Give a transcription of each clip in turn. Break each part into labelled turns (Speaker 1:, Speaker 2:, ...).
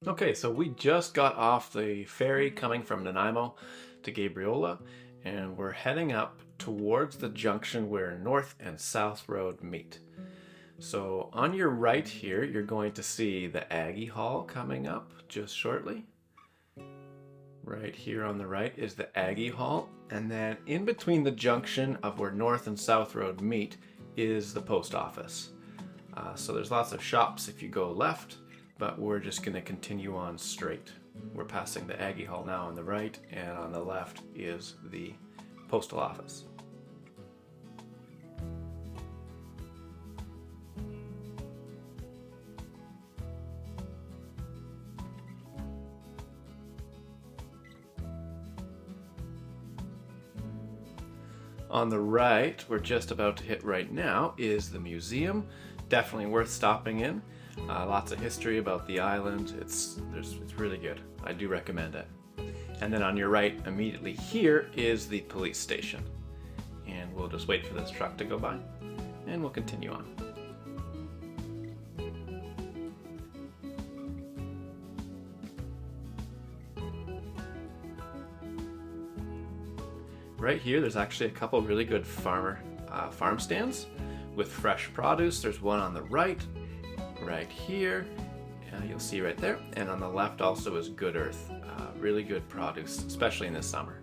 Speaker 1: Okay, so we just got off the ferry coming from Nanaimo to Gabriola, and we're heading up towards the junction where North and South Road meet. So on your right here, you're going to see the Aggie Hall coming up just shortly. Right here on the right is the Aggie Hall, and then in between the junction of where North and South Road meet is the post office. So there's lots of shops if you go left, but we're just going to continue on straight. We're passing the Aggie Hall now on the right, and on the left is the postal office. On the right, we're just about to hit right now, is the museum. Definitely worth stopping in. Lots of history about the island. It's really good. I do recommend it. And then on your right, immediately here, is the police station. And we'll just wait for this truck to go by, and we'll continue on. Right here, there's actually a couple really good farm stands with fresh produce. There's one on the right here. You'll see right there. And on the left also is Good Earth. Really good produce, especially in the summer.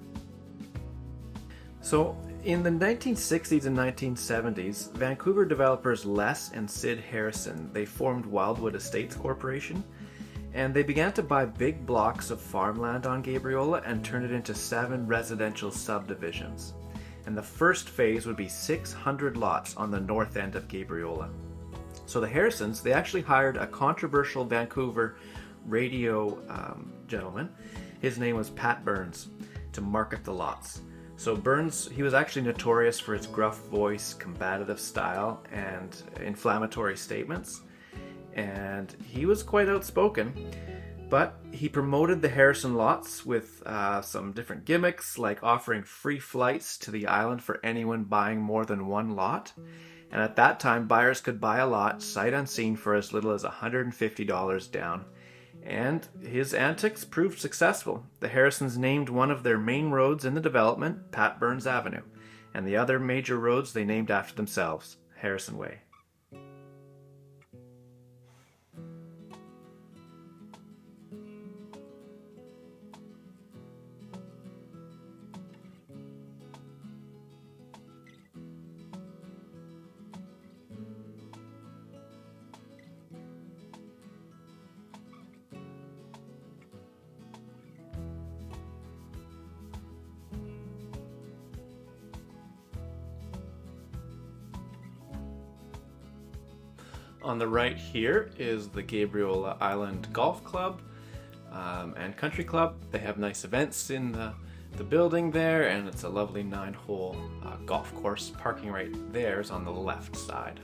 Speaker 1: So in the 1960s and 1970s, Vancouver developers Les and Sid Harrison, they formed Wildwood Estates Corporation, and they began to buy big blocks of farmland on Gabriola and turn it into 7 residential subdivisions. And the first phase would be 600 lots on the north end of Gabriola. So the Harrisons, they actually hired a controversial Vancouver radio gentleman. His name was Pat Burns, to market the lots. So Burns, he was actually notorious for his gruff voice, combative style, and inflammatory statements. And he was quite outspoken, but he promoted the Harrison lots with some different gimmicks, like offering free flights to the island for anyone buying more than one lot. And at that time, buyers could buy a lot sight unseen for as little as $150 down. And his antics proved successful. The Harrisons named one of their main roads in the development Pat Burns Avenue, and the other major roads they named after themselves, Harrison Way. On the right here is the Gabriola Island Golf Club and Country Club. They have nice events in the building there, and it's a lovely 9-hole golf course. Parking right there is on the left side.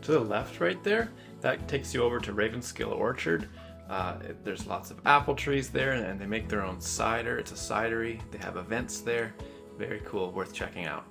Speaker 1: To the left right there, that takes you over to Ravenskill Orchard. There's lots of apple trees there, and they make their own cider. It's a cidery. They have events there. Very cool, worth checking out.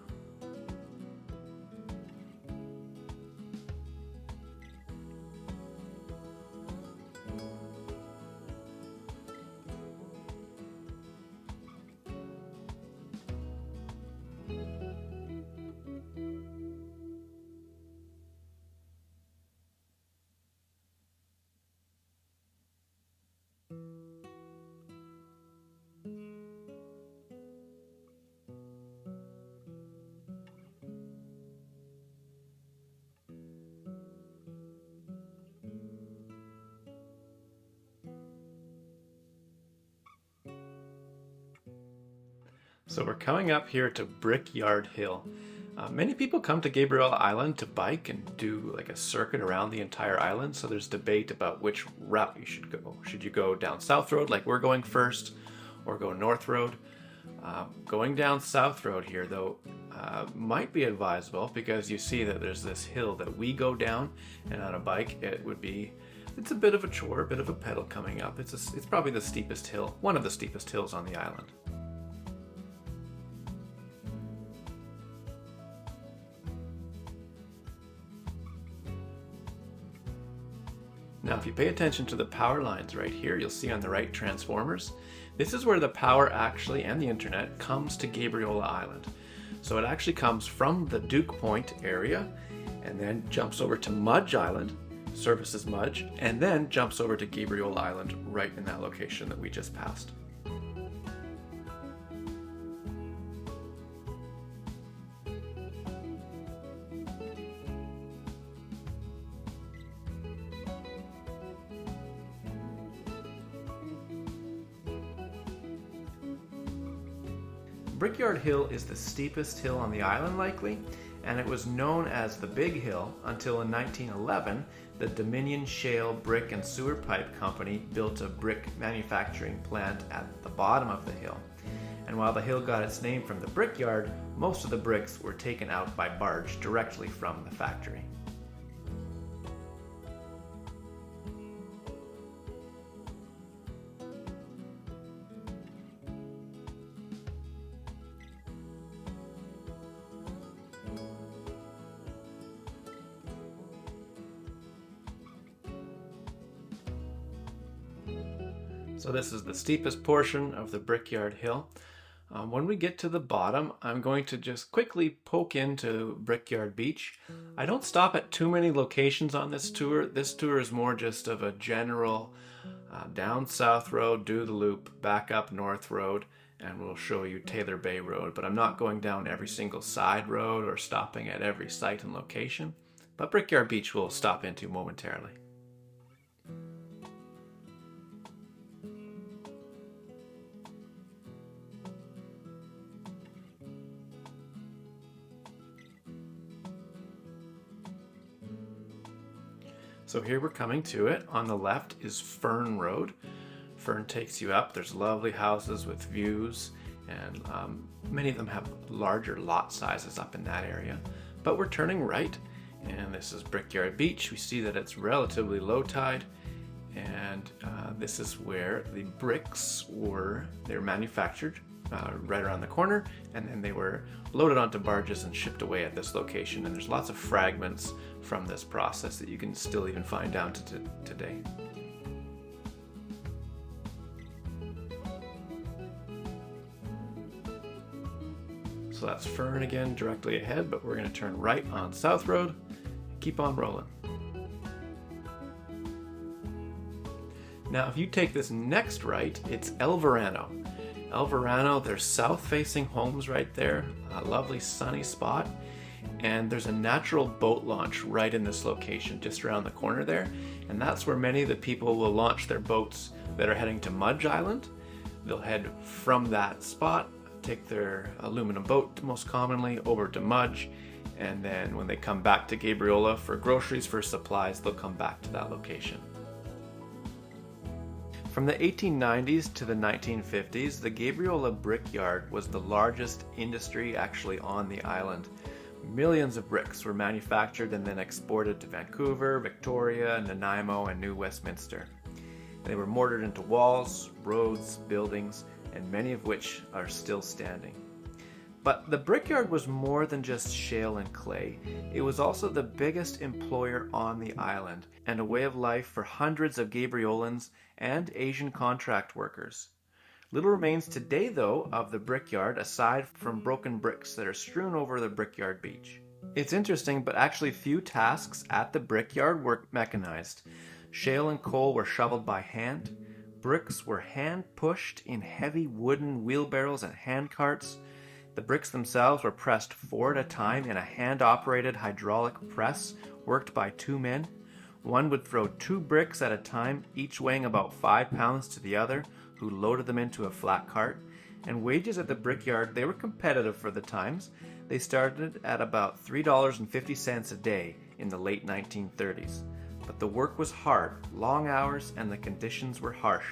Speaker 1: So we're coming up here to Brickyard Hill. Many people come to Gabriola Island to bike and do like a circuit around the entire island. So there's debate about which route you should go. Should you go down South Road like we're going first, or go North Road? Going down South Road here though might be advisable, because you see that there's this hill that we go down, and on a bike it's a bit of a chore, a bit of a pedal coming up. It's probably the steepest hill, one of the steepest hills on the island. Now, if you pay attention to the power lines right here, you'll see on the right transformers. This is where the power actually, and the internet, comes to Gabriola Island. So it actually comes from the Duke Point area and then jumps over to Mudge Island, services Mudge, and then jumps over to Gabriola Island right in that location that we just passed. Brickyard Hill is the steepest hill on the island likely, and it was known as the Big Hill until in 1911 the Dominion Shale Brick and Sewer Pipe Company built a brick manufacturing plant at the bottom of the hill. And while the hill got its name from the brickyard, most of the bricks were taken out by barge directly from the factory. So this is the steepest portion of the Brickyard Hill. When we get to the bottom, I'm going to just quickly poke into Brickyard Beach. I don't stop at too many locations on this tour. This tour is more just of a general down South Road, do the loop, back up North Road, and we'll show you Taylor Bay Road. But I'm not going down every single side road or stopping at every site and location. But Brickyard Beach we'll stop into momentarily. So here we're coming to it. On the left is Fern Road. Fern takes you up. There's lovely houses with views, and many of them have larger lot sizes up in that area. But we're turning right, and this is Brickyard Beach. We see that it's relatively low tide, and this is where the bricks were manufactured right around the corner, and then they were loaded onto barges and shipped away at this location. And there's lots of fragments from this process that you can still even find down to today. So that's Fern again directly ahead, but we're going to turn right on South Road and keep on rolling. Now if you take this next right, it's El Verano. El Verano, there's south-facing homes right there, a lovely sunny spot, and there's a natural boat launch right in this location, just around the corner there, and that's where many of the people will launch their boats that are heading to Mudge Island. They'll head from that spot, take their aluminum boat most commonly over to Mudge, and then when they come back to Gabriola for groceries, for supplies, they'll come back to that location. From the 1890s to the 1950s, the Gabriola Brickyard was the largest industry actually on the island. Millions of bricks were manufactured and then exported to Vancouver, Victoria, Nanaimo, and New Westminster. They were mortared into walls, roads, buildings, and many of which are still standing. But the brickyard was more than just shale and clay. It was also the biggest employer on the island, and a way of life for hundreds of Gabriolans and Asian contract workers. Little remains today, though, of the brickyard, aside from broken bricks that are strewn over the Brickyard Beach. It's interesting, but actually few tasks at the brickyard were mechanized. Shale and coal were shoveled by hand. Bricks were hand-pushed in heavy wooden wheelbarrows and hand carts. The bricks themselves were pressed 4 at a time in a hand-operated hydraulic press worked by 2 men. One would throw 2 bricks at a time, each weighing about 5 pounds to the other, who loaded them into a flat cart. and wages at the brickyard, they were competitive for the times. They started at about $3.50 a day in the late 1930s. But the work was hard, long hours, and the conditions were harsh.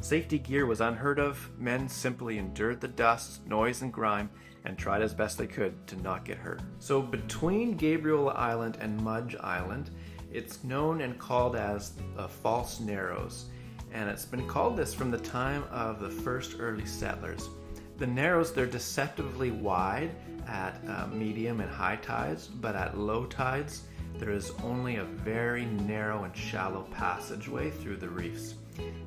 Speaker 1: Safety gear was unheard of. Men simply endured the dust, noise, and grime and tried as best they could to not get hurt. So between Gabriola Island and Mudge Island, it's known and called as the False Narrows, and it's been called this from the time of the first early settlers. The Narrows, they're deceptively wide at medium and high tides, but at low tides, there is only a very narrow and shallow passageway through the reefs.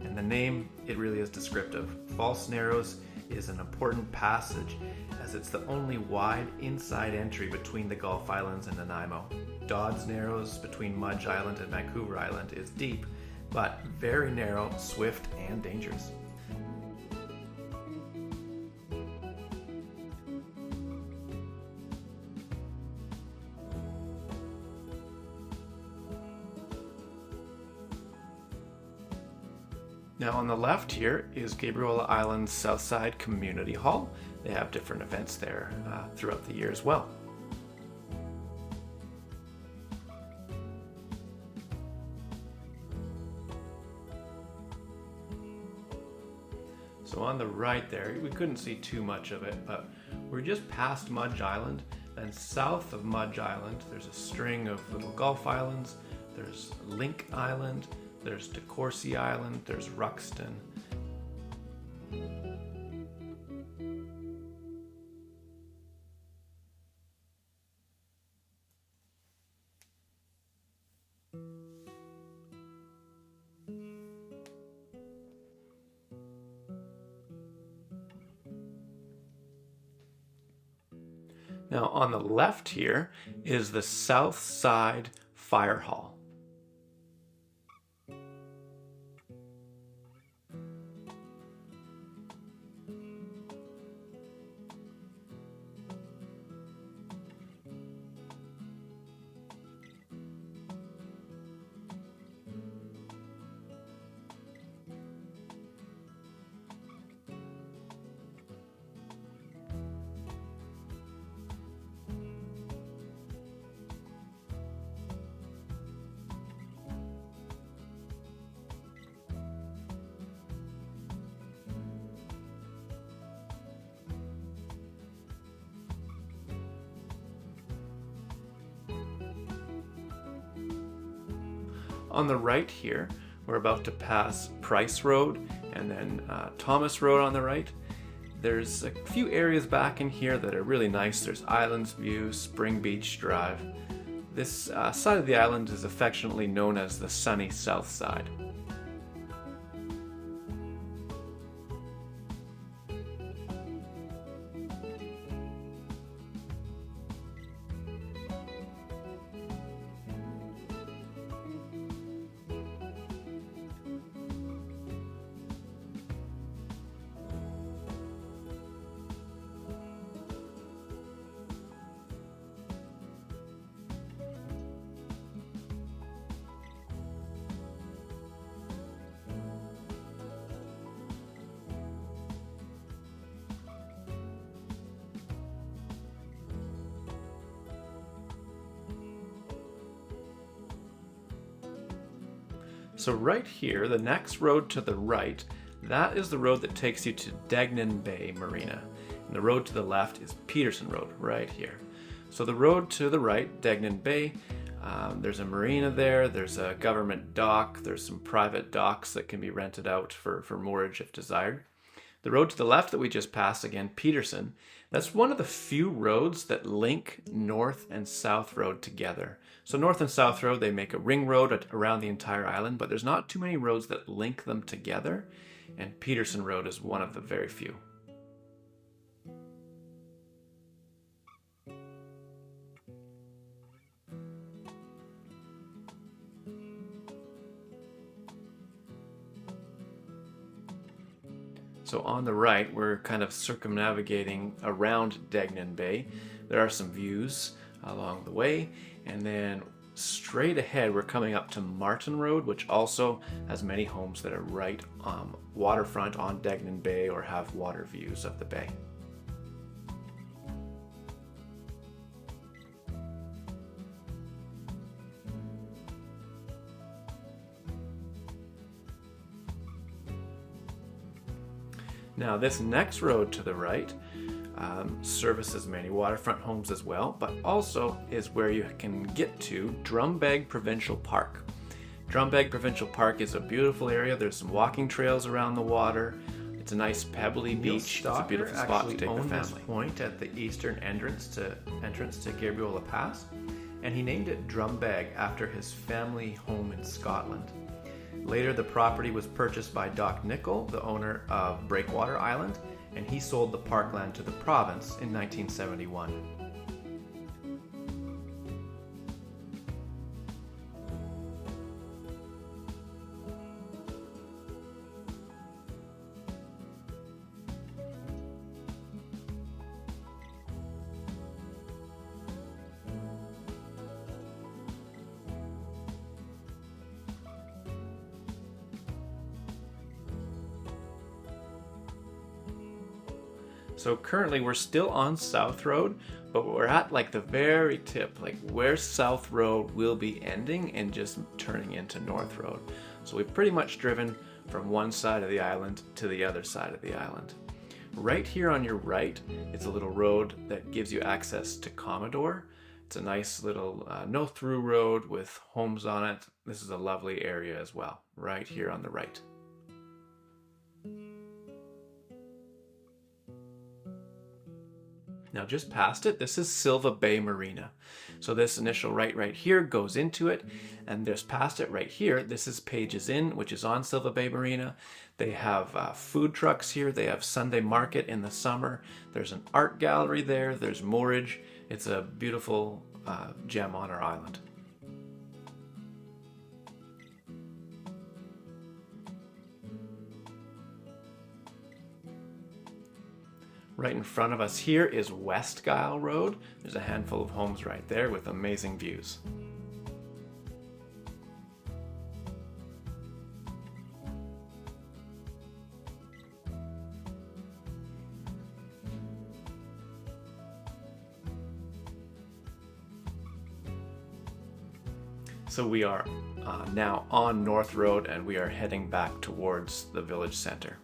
Speaker 1: And the name, it really is descriptive. False Narrows is an important passage as it's the only wide inside entry between the Gulf Islands and Nanaimo. Dodds Narrows between Mudge Island and Vancouver Island is deep, but very narrow, swift, and dangerous. Now on the left here is Gabriola Island's Southside Community Hall. They have different events there throughout the year as well. So on the right there, we couldn't see too much of it, but we're just past Mudge Island. Then south of Mudge Island, there's a string of little Gulf islands. There's Link Island, there's DeCourcy Island, there's Ruxton. Now on the left here is the South Side Fire Hall. On the right here, we're about to pass Price Road and then Thomas Road on the right. There's a few areas back in here that are really nice. There's Islands View, Spring Beach Drive. This side of the island is affectionately known as the sunny south side. So right here, the next road to the right, that is the road that takes you to Degnan Bay Marina. And the road to the left is Peterson Road, right here. So the road to the right, Degnan Bay, there's a marina there, there's a government dock, there's some private docks that can be rented out for moorage if desired. The road to the left that we just passed, again, Peterson, that's one of the few roads that link North and South Road together. So North and South Road, they make a ring road around the entire island, but there's not too many roads that link them together, and Peterson Road is one of the very few. So on the right, we're kind of circumnavigating around Degnan Bay. There are some views along the way, and then straight ahead, we're coming up to Martin Road, which also has many homes that are right waterfront on Degnan Bay or have water views of the bay. Now this next road to the right services many waterfront homes as well, but also is where you can get to Drumbeg Provincial Park. Drumbeg Provincial Park is a beautiful area. There's some walking trails around the water. It's a nice pebbly beach. It's a beautiful spot to take the family. This point at the eastern entrance to Gabriola Pass, and he named it Drumbeg after his family home in Scotland. Later, the property was purchased by Doc Nicol, the owner of Breakwater Island, and he sold the parkland to the province in 1971. So currently we're still on South Road, but we're at like the very tip, like where South Road will be ending and just turning into North Road. So we've pretty much driven from one side of the island to the other side of the island. Right here on your right, it's a little road that gives you access to Commodore. It's a nice little no-through road with homes on it. This is a lovely area as well, right here on the right. Now just past it, this is Silva Bay Marina. So this initial right here goes into it, and just past it right here, this is Pages Inn, which is on Silva Bay Marina. They have food trucks here. They have Sunday market in the summer. There's an art gallery there. There's moorage. It's a beautiful gem on our island. Right in front of us here is West Gyle Road. There's a handful of homes right there with amazing views. So we are now on North Road, and we are heading back towards the village center.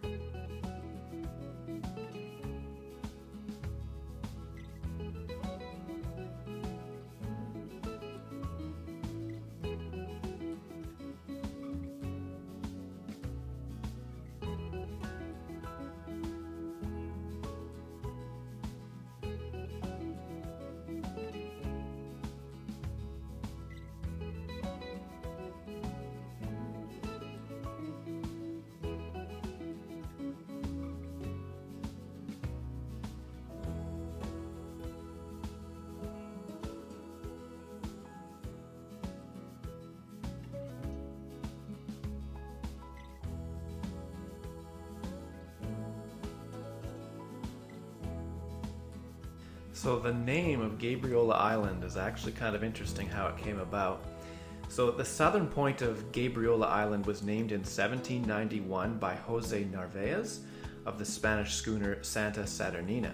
Speaker 1: So the name of Gabriola Island is actually kind of interesting how it came about. So the southern point of Gabriola Island was named in 1791 by Jose Narvaez of the Spanish schooner Santa Saturnina.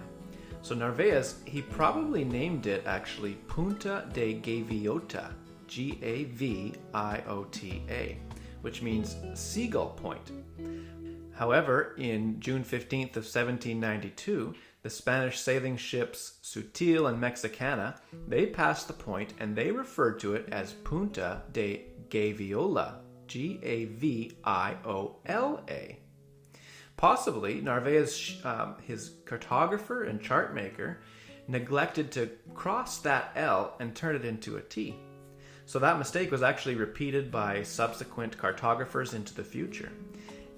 Speaker 1: So Narvaez, he probably named it actually Punta de Gaviota, Gaviota, which means Seagull Point. However, in June 15th of 1792, the Spanish sailing ships Sutil and Mexicana, they passed the point and they referred to it as Punta de Gaviola, Gaviola. Possibly, Narvaez, his cartographer and chart maker, neglected to cross that L and turn it into a T. So that mistake was actually repeated by subsequent cartographers into the future.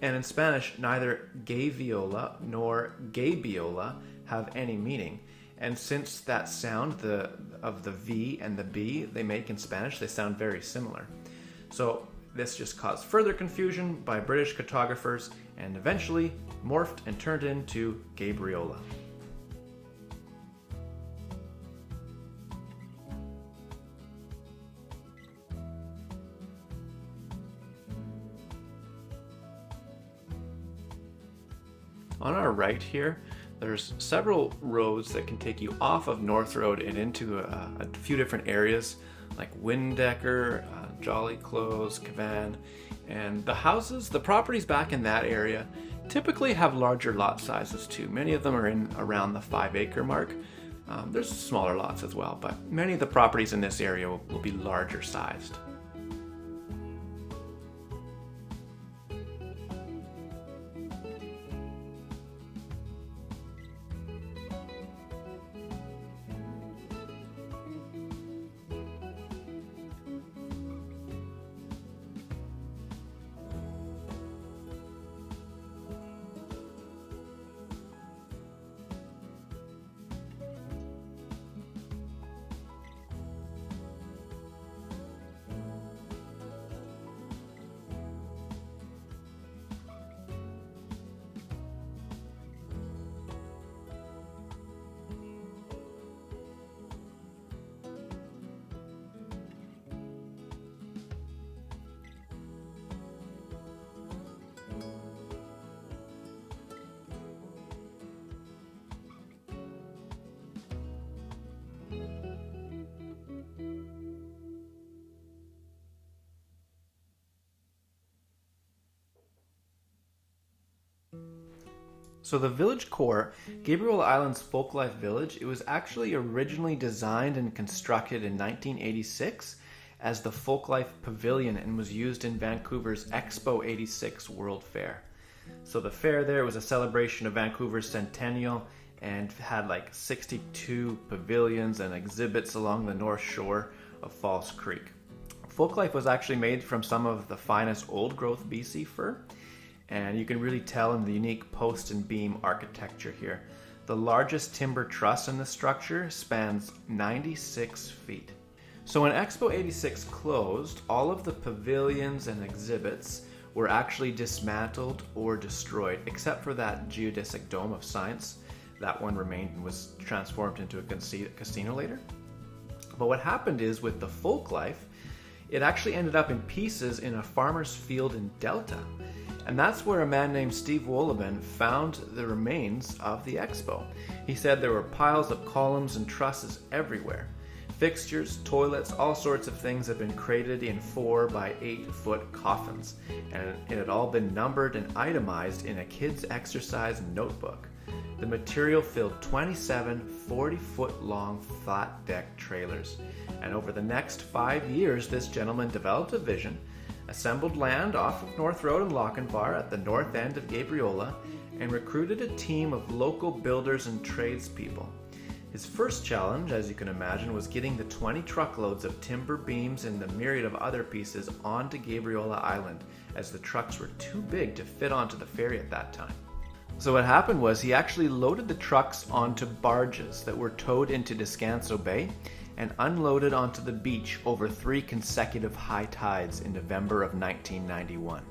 Speaker 1: And in Spanish, neither Gaviola nor Gabiola have any meaning. And since that sound of the V and the B they make in Spanish, they sound very similar. So this just caused further confusion by British cartographers and eventually morphed and turned into Gabriola. On our right here, there's several roads that can take you off of North Road and into a few different areas like Windecker, Jolly Close, Cavan, and the properties back in that area typically have larger lot sizes too. Many of them are in around the 5-acre mark. There's smaller lots as well, but many of the properties in this area will be larger sized. So the village core, Gabriola Island's folklife village, it was actually originally designed and constructed in 1986 as the Folklife Pavilion and was used in Vancouver's Expo 86 World Fair. So the fair there was a celebration of Vancouver's centennial and had like 62 pavilions and exhibits along the north shore of False Creek. Folklife was actually made from some of the finest old growth BC fir, and you can really tell in the unique post and beam architecture here. The largest timber truss in the structure spans 96 feet. So when Expo 86 closed, all of the pavilions and exhibits were actually dismantled or destroyed, except for that geodesic dome of science. That one remained and was transformed into a casino later. But what happened is with the Folklife, it actually ended up in pieces in a farmer's field in Delta. And that's where a man named Steve Wolleben found the remains of the expo. He said there were piles of columns and trusses everywhere. Fixtures, toilets, all sorts of things had been crated in 4 by 8 foot coffins. And it had all been numbered and itemized in a kid's exercise notebook. The material filled 27 40-foot long flat deck trailers. And over the next 5 years, this gentleman developed a vision, assembled land off of North Road in Lochinvar at the north end of Gabriola, and recruited a team of local builders and tradespeople. His first challenge, as you can imagine, was getting the 20 truckloads of timber beams and the myriad of other pieces onto Gabriola Island, as the trucks were too big to fit onto the ferry at that time. So what happened was he actually loaded the trucks onto barges that were towed into Descanso Bay and unloaded onto the beach over 3 consecutive high tides in November of 1991.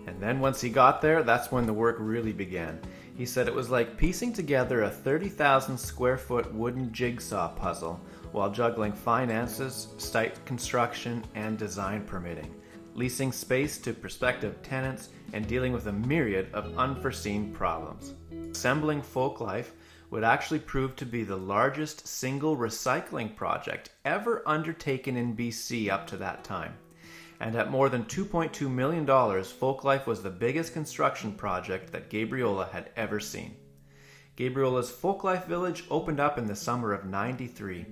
Speaker 1: And then once he got there, that's when the work really began. He said it was like piecing together a 30,000 square foot wooden jigsaw puzzle while juggling finances, site construction, and design permitting, leasing space to prospective tenants, and dealing with a myriad of unforeseen problems. Assembling Folklife would actually prove to be the largest single recycling project ever undertaken in BC up to that time. And at more than $2.2 million, Folklife was the biggest construction project that Gabriola had ever seen. Gabriola's Folklife Village opened up in the summer of '93.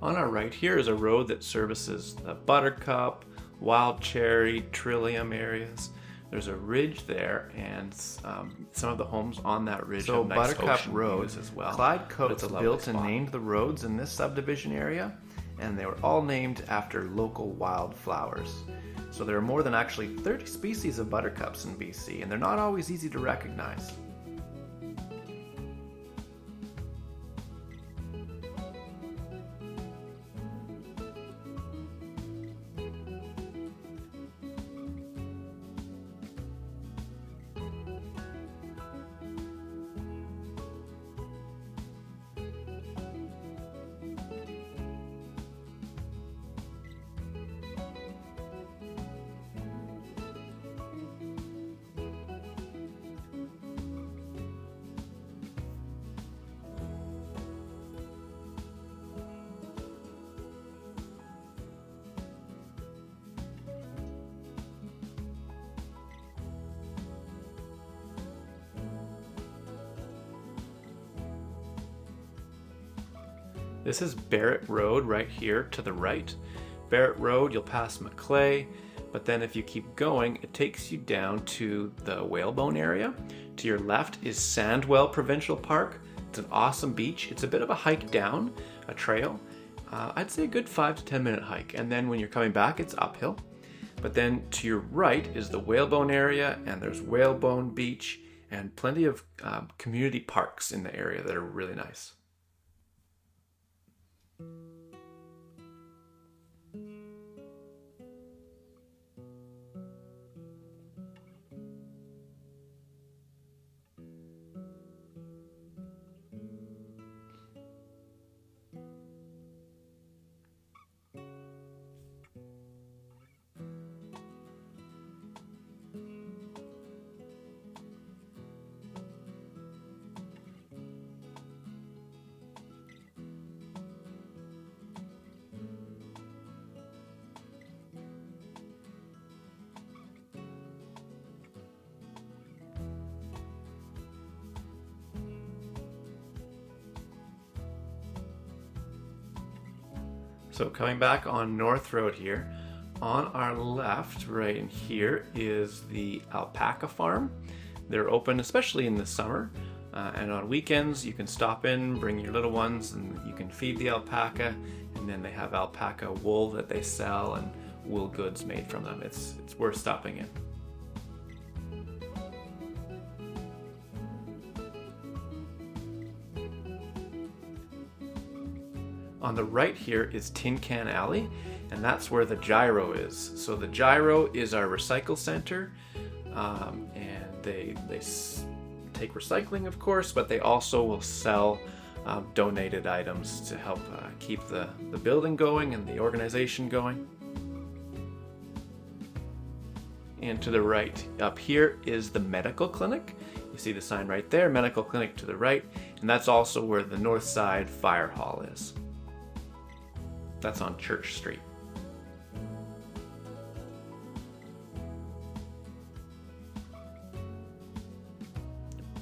Speaker 1: On our right here is a road that services the Buttercup, Wild Cherry, Trillium areas. There's a ridge there, and some of the homes on that ridge have nice Buttercup Road as well. Clyde Coates built and named the roads in this subdivision area, and they were all named after local wildflowers. So there are more than actually 30 species of buttercups in BC, and they're not always easy to recognize. This is Barrett Road right here to the right. Barrett Road, you'll pass Maclay, but then if you keep going, it takes you down to the Whalebone area. To your left is Sandwell Provincial Park. It's an awesome beach. It's a bit of a hike down, a trail. I'd say a good 5 to 10 minute hike. And then when you're coming back, it's uphill. But then to your right is the Whalebone area, and there's Whalebone Beach and plenty of community parks in the area that are really nice. So coming back on North Road here, on our left, right in here, is the alpaca farm. They're open especially in the summer, and on weekends you can stop in, bring your little ones, and you can feed the alpaca, and then they have alpaca wool that they sell and wool goods made from them. It's worth stopping in. On the right here is Tin Can Alley, and that's where the gyro is. So the gyro is our recycle center, and they take recycling, of course, but they also will sell donated items to help keep the building going and the organization going. And to the right up here is the medical clinic. You see the sign right there, medical clinic to the right, and that's also where the North Side Fire Hall is. That's on Church Street.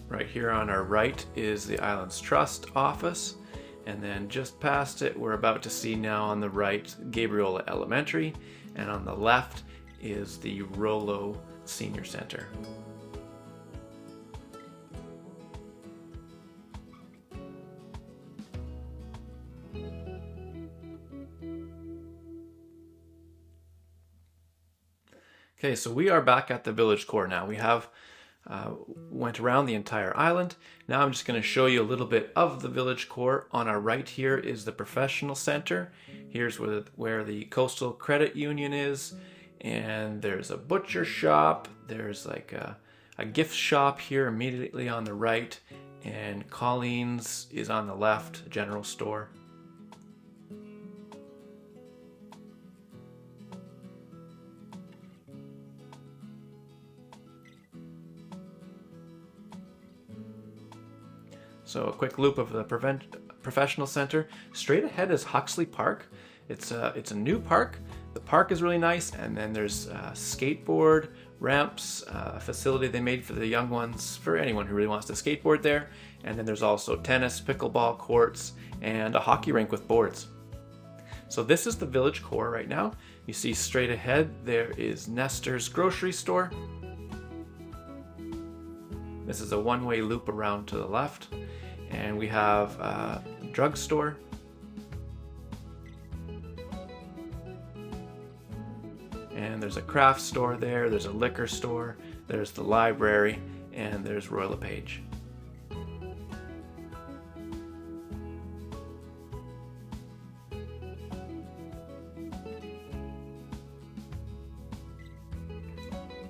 Speaker 1: Right here on our right is the Islands Trust office, and then just past it we're about to see now on the right Gabriola Elementary, and on the left is the Rollo Senior Center. Okay, so we are back at the village core now. We have went around the entire island. Now I'm just going to show you a little bit of the village core. On our right here is the professional center. Here's where the Coastal Credit Union is, and there's a butcher shop. There's like a gift shop here immediately on the right, and Colleen's is on the left, general store. So a quick loop of the professional center. Straight ahead is Huxley Park. It's a new park. The park is really nice, and then there's skateboard ramps, a facility they made for the young ones, for anyone who really wants to skateboard there. And then there's also tennis, pickleball courts, and a hockey rink with boards. So this is the village core right now. You see straight ahead there is Nestor's grocery store. This is a one-way loop around to the left. And we have a drugstore. And there's a craft store there, there's a liquor store, there's the library, and there's Royal LePage.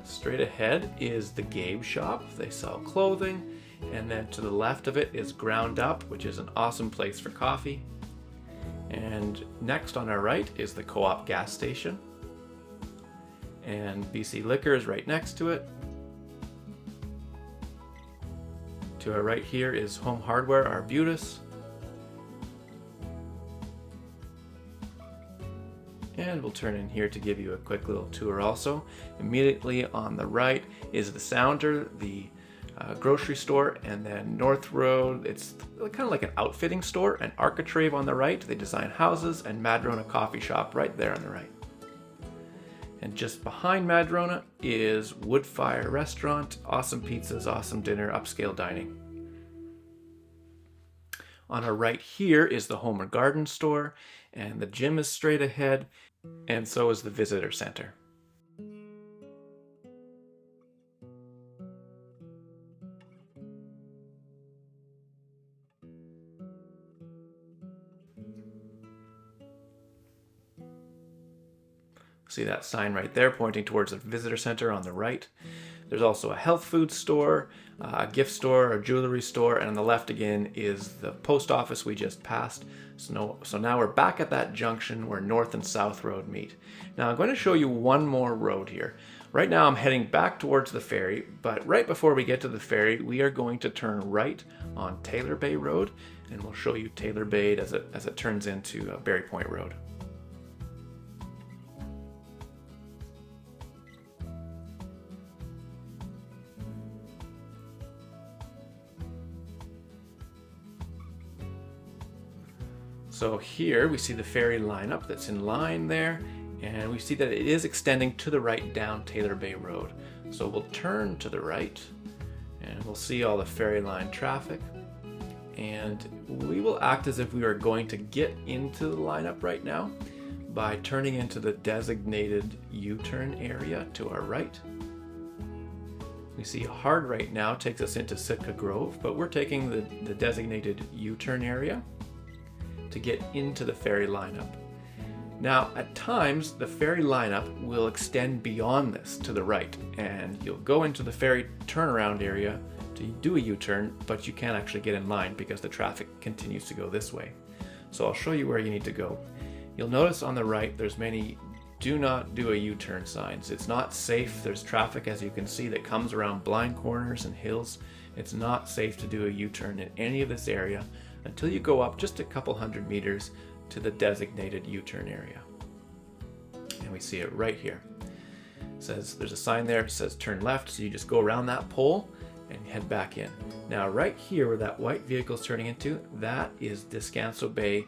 Speaker 1: Straight ahead is the Gabe shop. They sell clothing. And then to the left of it is Ground Up, which is an awesome place for coffee. And next on our right is the Co-op gas station. And BC Liquor is right next to it. To our right here is Home Hardware Arbutus. And we'll turn in here to give you a quick little tour also. Immediately on the right is the Sounder, the grocery store, and then North Road, it's kind of like an outfitting store, an architrave on the right. They design houses, and Madrona Coffee Shop right there on the right. And just behind Madrona is Woodfire Restaurant, awesome pizzas, awesome dinner, upscale dining. On our right here is the Home and Garden store, and the gym is straight ahead, and so is the visitor center. See that sign right there pointing towards the visitor center on the right. There's also a health food store, a gift store, a jewelry store, and on the left again is the post office we just passed. So now we're back at that junction where North and South Road meet. Now I'm going to show you one more road here. Right now I'm heading back towards the ferry, but right before we get to the ferry, we are going to turn right on Taylor Bay Road, and we'll show you Taylor Bay as it turns into Berry Point Road. So here we see the ferry lineup that's in line there, and we see that it is extending to the right down Taylor Bay Road. So we'll turn to the right and we'll see all the ferry line traffic, and we will act as if we are going to get into the lineup right now by turning into the designated U-turn area to our right. We see hard right now takes us into Sitka Grove, but we're taking the designated U-turn area to get into the ferry lineup. Now, at times, the ferry lineup will extend beyond this to the right, and you'll go into the ferry turnaround area to do a U-turn, but you can't actually get in line because the traffic continues to go this way. So I'll show you where you need to go. You'll notice on the right, there's many do not do a U-turn signs. It's not safe. There's traffic, as you can see, that comes around blind corners and hills. It's not safe to do a U-turn in any of this area until you go up just a couple hundred meters to the designated U-turn area. And we see it right here. It says, there's a sign there, it says turn left, so you just go around that pole and head back in. Now right here where that white vehicle is turning into, that is Descanso Bay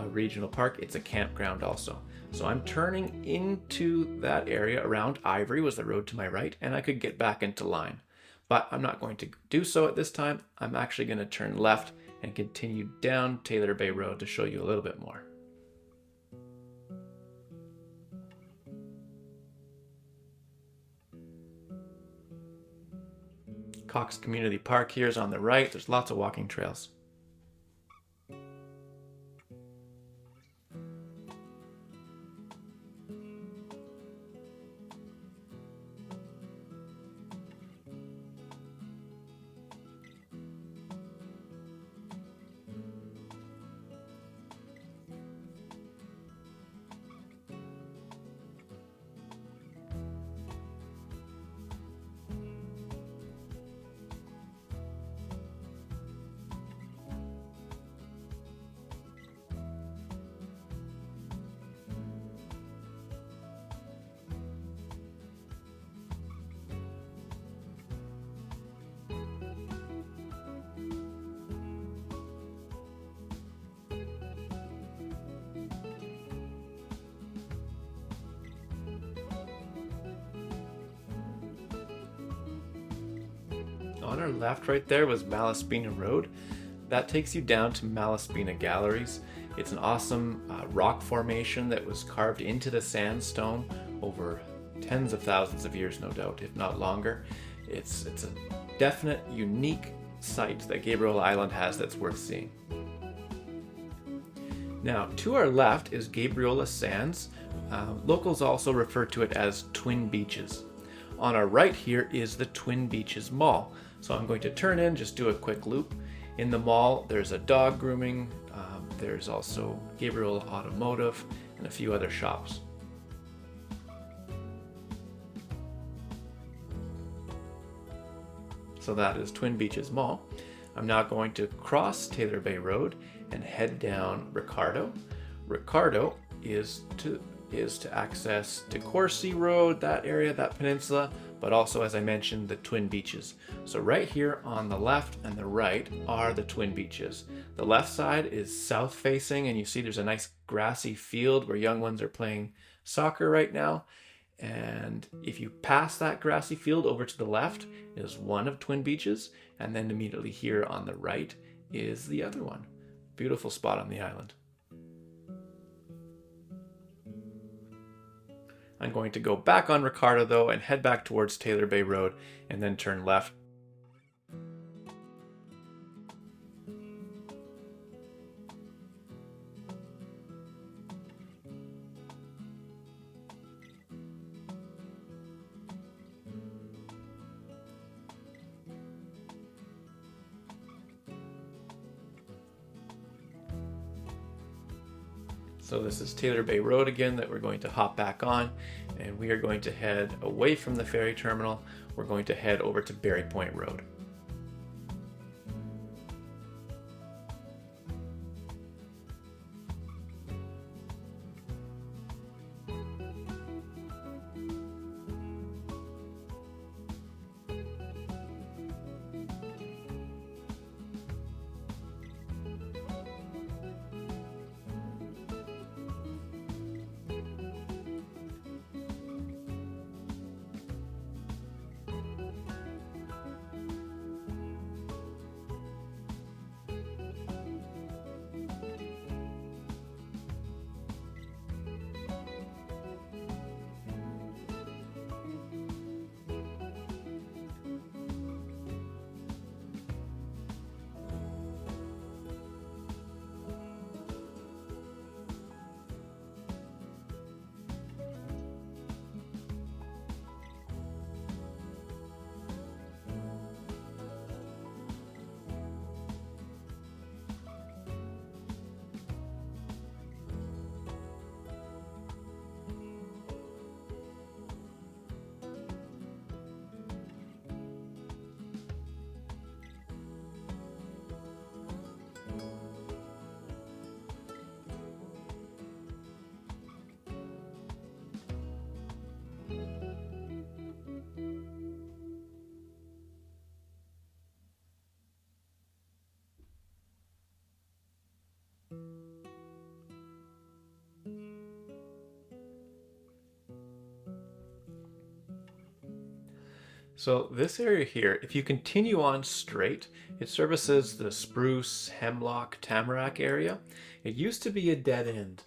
Speaker 1: Regional Park. It's a campground also. So I'm turning into that area around Ivory was the road to my right, and I could get back into line. But I'm not going to do so at this time. I'm actually going to turn left and continue down Taylor Bay Road to show you a little bit more. Cox Community Park here is on the right. There's lots of walking trails. On our left right there was Malaspina Road. That takes you down to Malaspina Galleries. It's an awesome rock formation that was carved into the sandstone over tens of thousands of years, no doubt, if not longer. It's a definite, unique site that Gabriola Island has that's worth seeing. Now, to our left is Gabriola Sands. Locals also refer to it as Twin Beaches. On our right here is the Twin Beaches Mall. So I'm going to turn in, just do a quick loop. In the mall, there's a dog grooming, there's also Gabriola Automotive, and a few other shops. So that is Twin Beaches Mall. I'm now going to cross Taylor Bay Road and head down Ricardo. Ricardo is to access to Corsi Road, that area, that peninsula, but also, as I mentioned, the twin beaches. So right here on the left and the right are the twin beaches. The left side is south facing, and you see there's a nice grassy field where young ones are playing soccer right now. And if you pass that grassy field over to the left is one of twin beaches, and then immediately here on the right is the other one. Beautiful spot on the island. I'm going to go back on Ricardo though and head back towards Taylor Bay Road and then turn left. So this is Taylor Bay Road again that we're going to hop back on, and we are going to head away from the ferry terminal. We're going to head over to Berry Point Road. So this area here, if you continue on straight, it services the Spruce, Hemlock, Tamarack area. It used to be a dead end,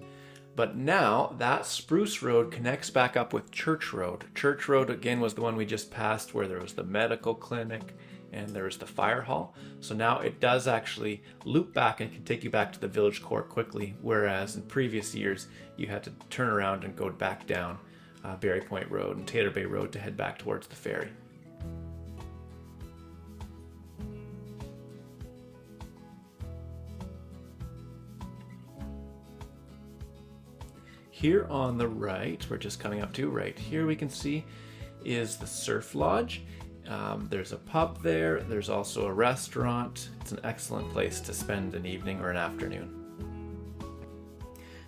Speaker 1: but now that Spruce Road connects back up with Church Road. Church Road again was the one we just passed where there was the medical clinic and there was the fire hall. So now it does actually loop back and can take you back to the village core quickly, whereas in previous years you had to turn around and go back down Berry Point Road and Taylor Bay Road to head back towards the ferry. Here on the right, we're just coming up to right here, we can see is the Surf Lodge. There's a pub there. There's also a restaurant. It's an excellent place to spend an evening or an afternoon.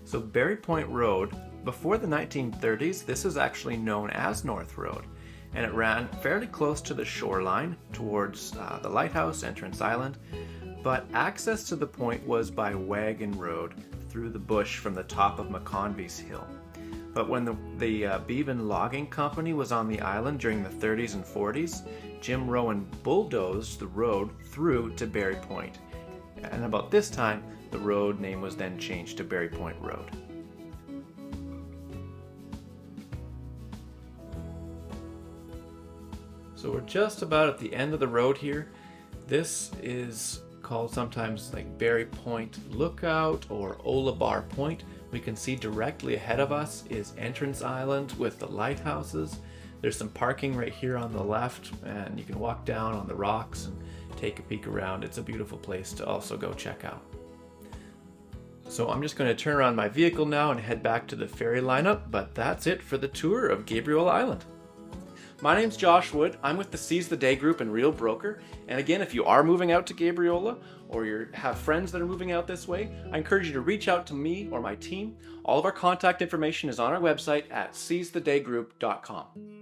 Speaker 1: So Berry Point Road, before the 1930s, this is actually known as North Road, and it ran fairly close to the shoreline towards the lighthouse, Entrance Island, but access to the point was by wagon road through the bush from the top of McConvey's Hill. But when the Beavan Logging Company was on the island during the 30s and 40s, Jim Rowan bulldozed the road through to Berry Point. And about this time, the road name was then changed to Berry Point Road. So we're just about at the end of the road here. This is called sometimes like Berry Point Lookout or Olabar Point. We can see directly ahead of us is Entrance Island with the lighthouses. There's some parking right here on the left, and you can walk down on the rocks and take a peek around. It's a beautiful place to also go check out. So I'm just going to turn around my vehicle now and head back to the ferry lineup, but that's it for the tour of Gabriola Island. My name's Josh Wood. I'm with the Seize the Day group and Real Broker. And again, if you are moving out to Gabriola or you have friends that are moving out this way, I encourage you to reach out to me or my team. All of our contact information is on our website at seizethedaygroup.com.